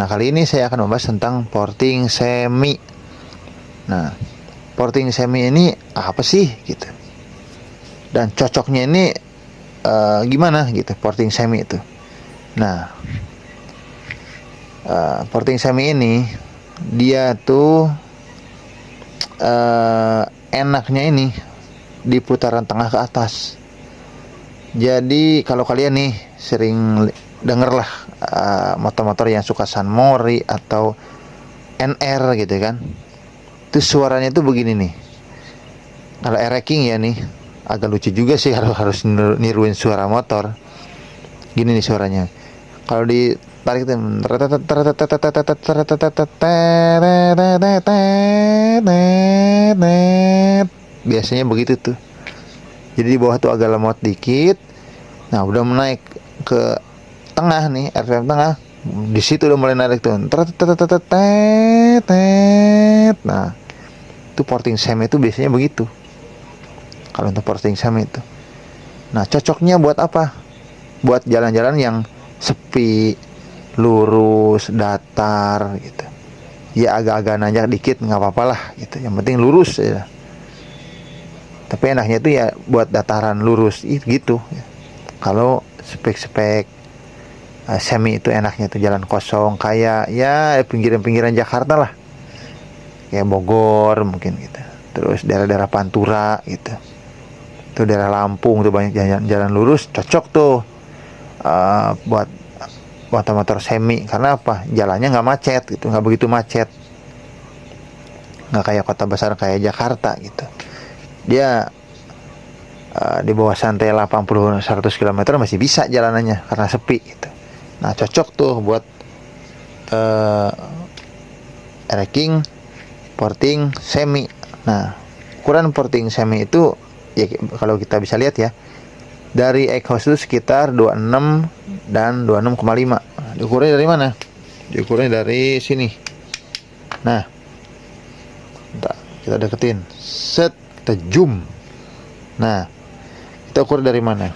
Nah, kali ini saya akan membahas tentang porting semi. Nah, porting semi ini apa sih gitu? Dan cocoknya ini gimana gitu porting semi itu? Nah, porting semi ini dia tuh enaknya ini di putaran tengah ke atas. Jadi kalau kalian nih sering denger lah motor-motor yang suka San Mori atau NR gitu kan, itu suaranya tuh begini nih. Kalau King ya nih, agak lucu juga sih kalau harus niruin suara motor. Gini nih suaranya. Kalau ditarik tuh biasanya begitu tuh. Jadi di bawah tuh agak lemot dikit. Nah, udah menaik ke tengah nih, RPM tengah. Di situ udah mulai narik tuh. Nah, itu porting semi itu biasanya begitu. Kalau untuk porting semi itu. Nah, cocoknya buat apa? Buat jalan-jalan yang sepi, lurus, datar gitu. Ya agak-agak nanjak dikit nggak apa-apa lah gitu. Yang penting lurus ya. Tapi enaknya itu ya buat dataran lurus gitu. Kalau spek-spek semi itu enaknya tuh jalan kosong kayak ya pinggiran-pinggiran Jakarta lah. Kayak Bogor mungkin gitu. Terus daerah-daerah Pantura gitu. Itu daerah Lampung tuh banyak jalan lurus, cocok tuh buat motor-motor semi. Karena apa? Jalannya nggak macet gitu, nggak begitu macet. Nggak kayak kota besar kayak Jakarta gitu. Dia di bawah santai 80-100 km masih bisa jalanannya karena sepi gitu. Nah, cocok tuh buat King porting semi. Nah, ukuran porting semi itu ya kalau kita bisa lihat ya, dari exhaust itu sekitar 26 dan 26,5. Nah, diukurnya dari mana? Diukurnya dari sini. Nah, kita deketin. Set, kita zoom. Nah, kita ukur dari mana?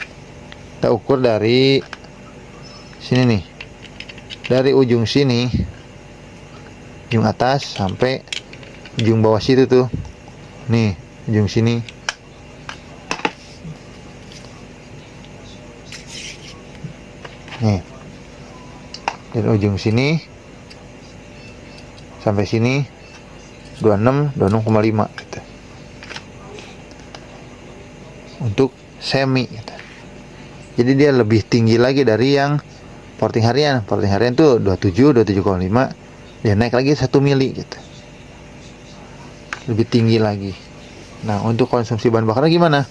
Kita ukur dari sini nih. Dari ujung sini, ujung atas sampai ujung bawah situ tuh. Nih, ujung sini. Nih. Dari ujung sini sampai sini 26,5 gitu. Untuk semi gitu. Jadi dia lebih tinggi lagi dari yang porting harian. Porting harian tuh 27,5. Dia naik lagi 1 mili gitu. Lebih tinggi lagi. Nah, untuk konsumsi bahan bakar gimana?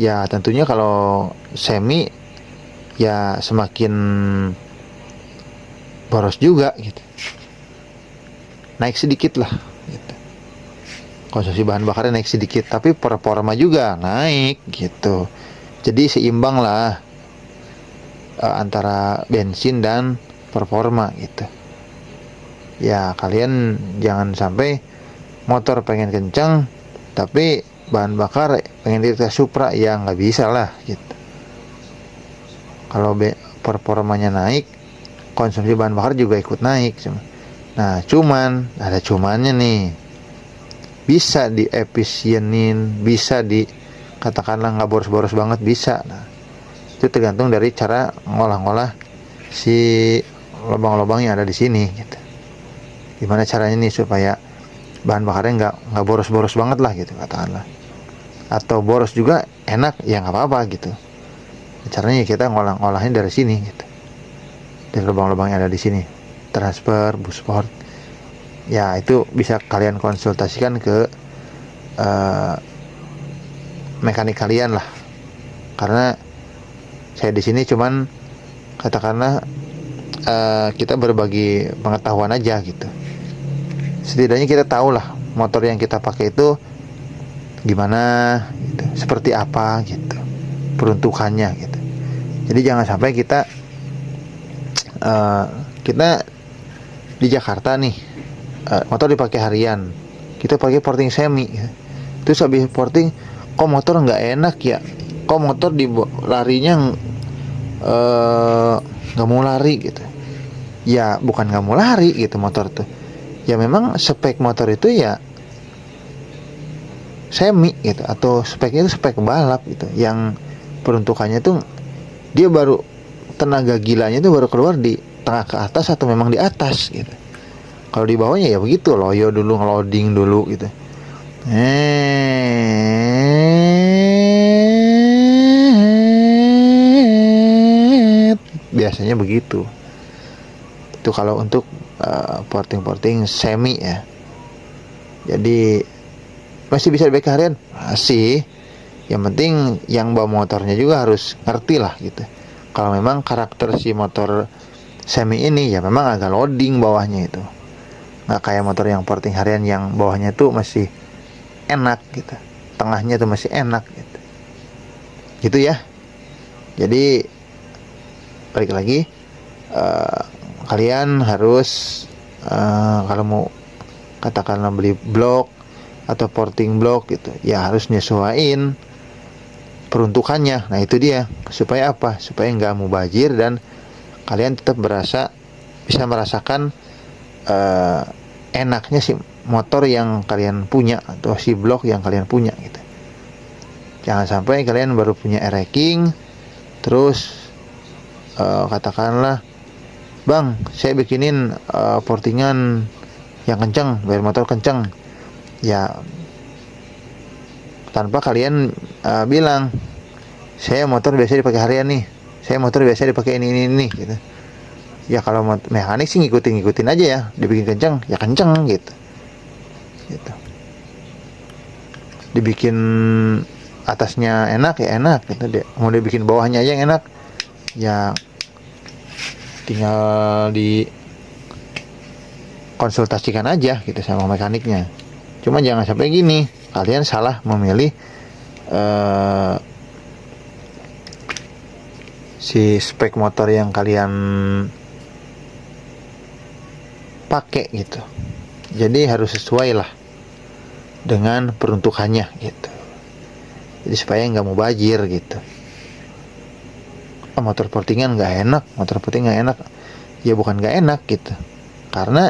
Ya tentunya kalau semi ya semakin boros juga gitu. Naik sedikit lah gitu. Konsumsi bahan bakarnya naik sedikit, tapi performa juga naik gitu. Jadi seimbang lah antara bensin dan performa gitu. Ya kalian jangan sampai motor pengen kencang tapi bahan bakar pengen kita Supra, ya nggak bisa lah gitu. Kalau performanya naik, konsumsi bahan bakar juga ikut naik. Nah, cuman ada cumannya nih. Bisa diefisienin, bisa katakanlah nggak boros-boros banget, bisa. Nah, itu tergantung dari cara ngolah-ngolah si lubang-lubang yang ada di sini gitu. Gimana caranya nih supaya bahan bakarnya nggak boros-boros banget lah gitu katakanlah. Atau boros juga enak, ya nggak apa-apa gitu. Caranya kita ngolah-ngolahnya dari sini gitu. Dari lubang-lubang yang ada di sini. Transfer, busport. Ya, itu bisa kalian konsultasikan ke mekanik kalian lah. Karena saya di sini cuman katakanlah kita berbagi pengetahuan aja gitu. Setidaknya kita tahu lah motor yang kita pakai itu gimana gitu, seperti apa gitu peruntukannya gitu. Jadi jangan sampai kita di Jakarta nih motor dipakai harian, kita pakai porting semi gitu. Terus habis porting kok motor nggak enak ya, kok motor larinya nggak mau lari gitu. ya bukan nggak mau lari gitu motor tuh. Ya memang spek motor itu ya semi gitu, atau speknya itu spek balap gitu, yang peruntukannya tuh dia baru tenaga gilanya itu baru keluar di tengah ke atas atau memang di atas gitu. Kalau di bawahnya ya begitu, loyo dulu, ngeloading dulu gitu. Biasanya begitu. Itu kalau untuk porting-porting semi ya. Jadi masih bisa dipakai harian? Masih. Yang penting yang bawa motornya juga harus ngerti lah gitu. Kalau memang karakter si motor semi ini ya memang agak loading bawahnya itu. Nggak kayak motor yang porting harian yang bawahnya tuh masih enak gitu. Tengahnya tuh masih enak gitu. Gitu ya. Jadi balik lagi, kalian harus kalau mau katakanlah beli blok atau porting blok gitu, ya harus nyesuaiin peruntukannya. Nah itu dia, supaya apa? Supaya nggak mubazir dan kalian tetap bisa merasakan enaknya si motor yang kalian punya atau si blok yang kalian punya gitu. Jangan sampai kalian baru punya e-racking terus katakanlah, bang saya bikinin portingan yang kenceng, bayar motor kenceng, ya tanpa kalian bilang saya motor biasa dipakai harian nih, saya motor biasa dipakai ini gitu. Ya kalau mekanik sih ngikutin aja ya, dibikin kenceng ya kenceng gitu. Dibikin atasnya enak ya enak gitu. Mau dibikin bawahnya aja yang enak ya tinggal di konsultasikan aja gitu sama mekaniknya. Cuma jangan sampai gini, kalian salah memilih si spek motor yang kalian pakai gitu. Jadi harus sesuai lah dengan peruntukannya gitu. Jadi supaya nggak mubazir gitu. Motor portingan nggak enak, motor porting nggak enak. Ya bukan nggak enak gitu. Karena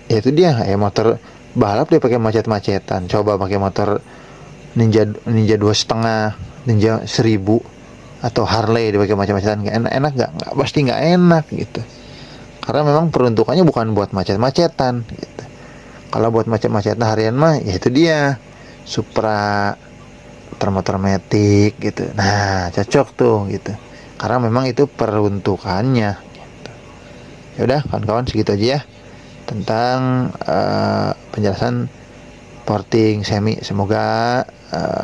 ya itu dia, motor balap dia pakai macet-macetan. Coba pakai motor Ninja 2,5, Ninja 1000 atau Harley dipakai macet-macetan, nggak enak nggak pasti nggak enak gitu. Karena memang peruntukannya bukan buat macet-macetan gitu. Kalau buat macet-macetan harian mah ya itu dia Supra, motor Matic gitu. Nah cocok tuh gitu, karena memang itu peruntukannya gitu. Ya udah kawan-kawan, segitu aja ya tentang penjelasan porting semi. Semoga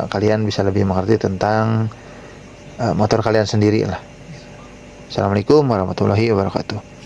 kalian bisa lebih mengerti tentang motor kalian sendiri lah. Assalamualaikum warahmatullahi wabarakatuh.